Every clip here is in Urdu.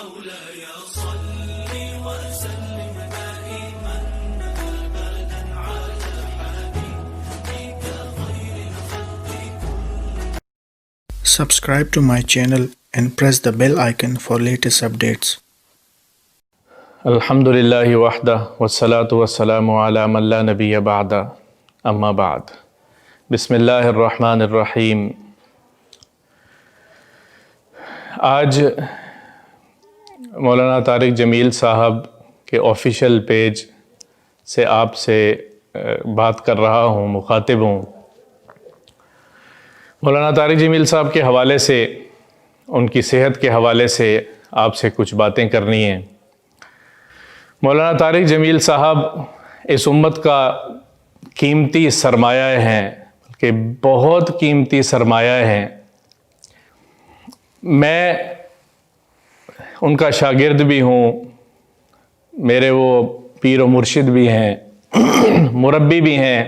مولاي صل وسلم دائما أبدا على حبيبك خير الخلق. Subscribe to my channel and press the bell icon for latest updates. الحمدللہ وحدہ والصلاة والسلام علی من لا نبی بعد اما بعد. بسم اللہ الرحمن الرحیم. آج مولانا طارق جمیل صاحب کے آفیشیل پیج سے آپ سے بات کر رہا ہوں، مخاطب ہوں. مولانا طارق جمیل صاحب کے حوالے سے، ان کی صحت کے حوالے سے آپ سے کچھ باتیں کرنی ہیں. مولانا طارق جمیل صاحب اس امت کا قیمتی سرمایہ ہیں، کہ بہت قیمتی سرمایہ ہیں. میں ان کا شاگرد بھی ہوں، میرے وہ پیر و مرشد بھی ہیں، مربی بھی ہیں،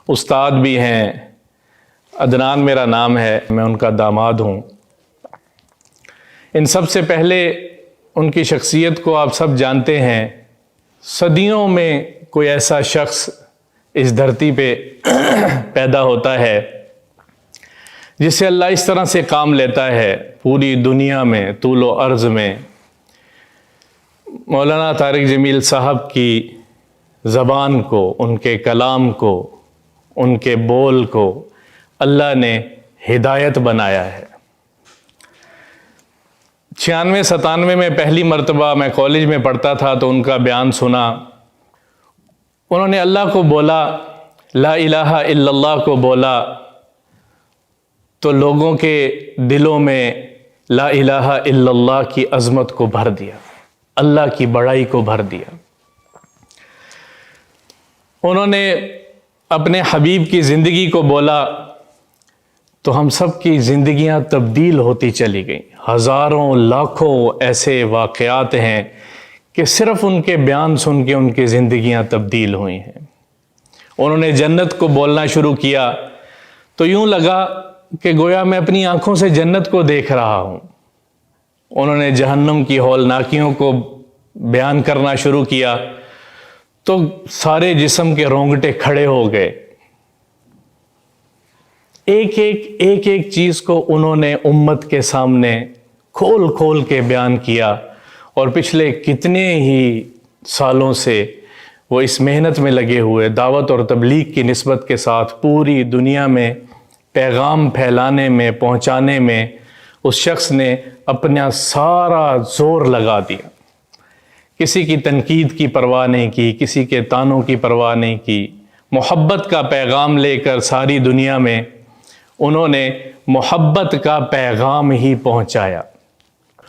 استاد بھی ہیں. عدنان میرا نام ہے، میں ان کا داماد ہوں. ان سب سے پہلے ان کی شخصیت کو آپ سب جانتے ہیں. صدیوں میں کوئی ایسا شخص اس دھرتی پہ پیدا ہوتا ہے جس سے اللہ اس طرح سے کام لیتا ہے پوری دنیا میں، طول و عرض میں. مولانا طارق جمیل صاحب کی زبان کو، ان کے کلام کو، ان کے بول کو اللہ نے ہدایت بنایا ہے. 96-97 میں پہلی مرتبہ میں کالج میں پڑھتا تھا تو ان کا بیان سنا. انہوں نے اللہ کو بولا، لا الہ الا اللہ کو بولا، تو لوگوں کے دلوں میں لا الہ الا اللہ کی عظمت کو بھر دیا، اللہ کی بڑائی کو بھر دیا. انہوں نے اپنے حبیب کی زندگی کو بولا تو ہم سب کی زندگیاں تبدیل ہوتی چلی گئیں. ہزاروں لاکھوں ایسے واقعات ہیں کہ صرف ان کے بیان سن کے ان کی زندگیاں تبدیل ہوئی ہیں. انہوں نے جنت کو بولنا شروع کیا تو یوں لگا کہ گویا میں اپنی آنکھوں سے جنت کو دیکھ رہا ہوں. انہوں نے جہنم کی ہولناکیوں کو بیان کرنا شروع کیا تو سارے جسم کے رونگٹے کھڑے ہو گئے. ایک ایک چیز کو انہوں نے امت کے سامنے کھول کھول کے بیان کیا. اور پچھلے کتنے ہی سالوں سے وہ اس محنت میں لگے ہوئے، دعوت اور تبلیغ کی نسبت کے ساتھ پوری دنیا میں پیغام پھیلانے میں، پہنچانے میں اس شخص نے اپنا سارا زور لگا دیا. کسی کی تنقید کی پرواہ نہیں کی، کسی کے طعنوں کی پرواہ نہیں کی. محبت کا پیغام لے کر ساری دنیا میں انہوں نے محبت کا پیغام ہی پہنچایا.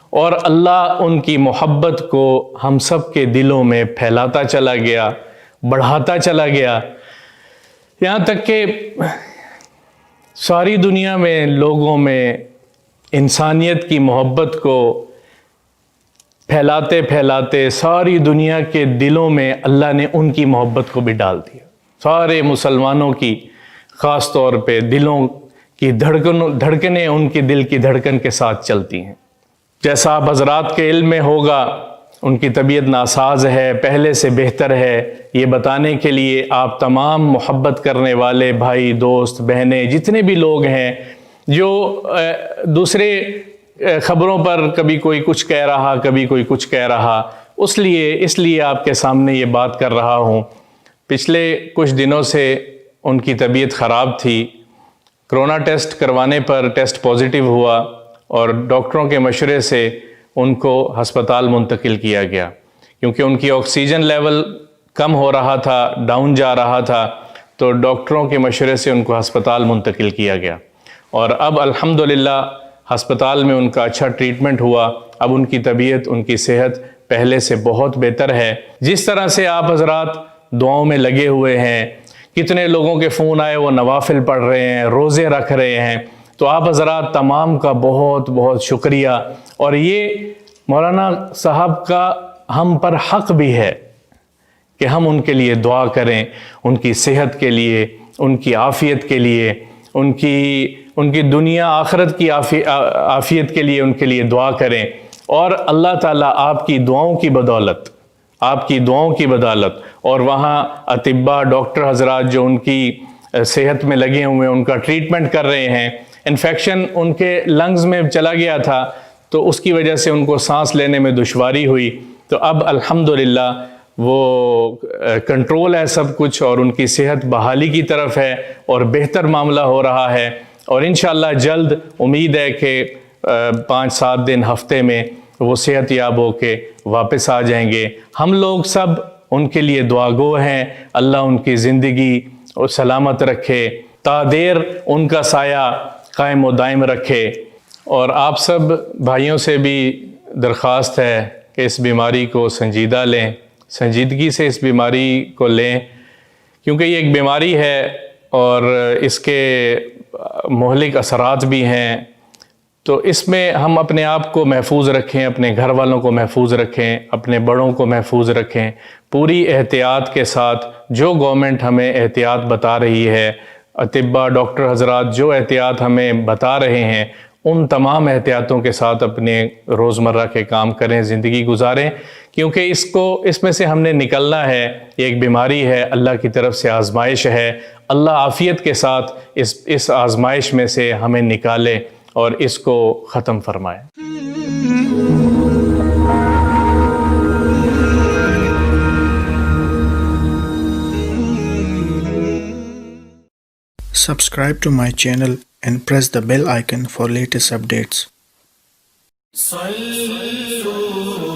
اور اللہ ان کی محبت کو ہم سب کے دلوں میں پھیلاتا چلا گیا، بڑھاتا چلا گیا، یہاں تک کہ ساری دنیا میں لوگوں میں انسانیت کی محبت کو پھیلاتے پھیلاتے ساری دنیا کے دلوں میں اللہ نے ان کی محبت کو بھی ڈال دیا. سارے مسلمانوں کی خاص طور پہ دلوں کی دھڑکنیں ان کی دل کی دھڑکن کے ساتھ چلتی ہیں. جیسا آپ حضرات کے علم میں ہوگا، ان کی طبیعت ناساز ہے، پہلے سے بہتر ہے. یہ بتانے کے لیے آپ تمام محبت کرنے والے بھائی، دوست، بہنیں، جتنے بھی لوگ ہیں جو دوسرے خبروں پر کبھی کوئی کچھ کہہ رہا، کبھی کوئی کچھ کہہ رہا، اس لیے آپ کے سامنے یہ بات کر رہا ہوں. پچھلے کچھ دنوں سے ان کی طبیعت خراب تھی. کرونا ٹیسٹ کروانے پر ٹیسٹ پازیٹیو ہوا اور ڈاکٹروں کے مشورے سے ان کو ہسپتال منتقل کیا گیا، کیونکہ ان کی آکسیجن لیول کم ہو رہا تھا، ڈاؤن جا رہا تھا. تو ڈاکٹروں کے مشورے سے ان کو ہسپتال منتقل کیا گیا. اور اب الحمدللہ ہسپتال میں ان کا اچھا ٹریٹمنٹ ہوا. اب ان کی طبیعت، ان کی صحت پہلے سے بہت بہتر ہے. جس طرح سے آپ حضرات دعاؤں میں لگے ہوئے ہیں، کتنے لوگوں کے فون آئے وہ نوافل پڑھ رہے ہیں، روزے رکھ رہے ہیں، تو آپ حضرات تمام کا بہت بہت شکریہ. اور یہ مولانا صاحب کا ہم پر حق بھی ہے کہ ہم ان کے لیے دعا کریں، ان کی صحت کے لیے، ان کی عافیت کے لیے، ان کی دنیا آخرت کی عافیت کے لیے ان کے لیے دعا کریں. اور اللہ تعالیٰ آپ کی دعاؤں کی بدولت اور وہاں اطباء ڈاکٹر حضرات جو ان کی صحت میں لگے ہوئے ہیں، ان کا ٹریٹمنٹ کر رہے ہیں. انفیکشن ان کے لنگز میں چلا گیا تھا تو اس کی وجہ سے ان کو سانس لینے میں دشواری ہوئی. تو اب الحمدللہ وہ کنٹرول ہے سب کچھ، اور ان کی صحت بحالی کی طرف ہے اور بہتر معاملہ ہو رہا ہے. اور انشاءاللہ جلد امید ہے کہ 5-7 دن ہفتے میں وہ صحت یاب ہو کے واپس آ جائیں گے. ہم لوگ سب ان کے لیے دعا گو ہیں. اللہ ان کی زندگی اور سلامت رکھے، تا دیر ان کا سایہ قائم و دائم رکھے. اور آپ سب بھائیوں سے بھی درخواست ہے کہ اس بیماری کو سنجیدہ لیں، سنجیدگی سے اس بیماری کو لیں، کیونکہ یہ ایک بیماری ہے اور اس کے مہلک اثرات بھی ہیں. تو اس میں ہم اپنے آپ کو محفوظ رکھیں، اپنے گھر والوں کو محفوظ رکھیں، اپنے بڑوں کو محفوظ رکھیں، پوری احتیاط کے ساتھ. جو گورنمنٹ ہمیں احتیاط بتا رہی ہے، اطباء ڈاکٹر حضرات جو احتیاط ہمیں بتا رہے ہیں، ان تمام احتیاطوں کے ساتھ اپنے روزمرہ کے کام کریں، زندگی گزاریں، کیونکہ اس میں سے ہم نے نکلنا ہے. یہ ایک بیماری ہے، اللہ کی طرف سے آزمائش ہے. اللہ عافیت کے ساتھ اس آزمائش میں سے ہمیں نکالے اور اس کو ختم فرمائے. Subscribe to my channel and press the bell icon for latest updates. صلوا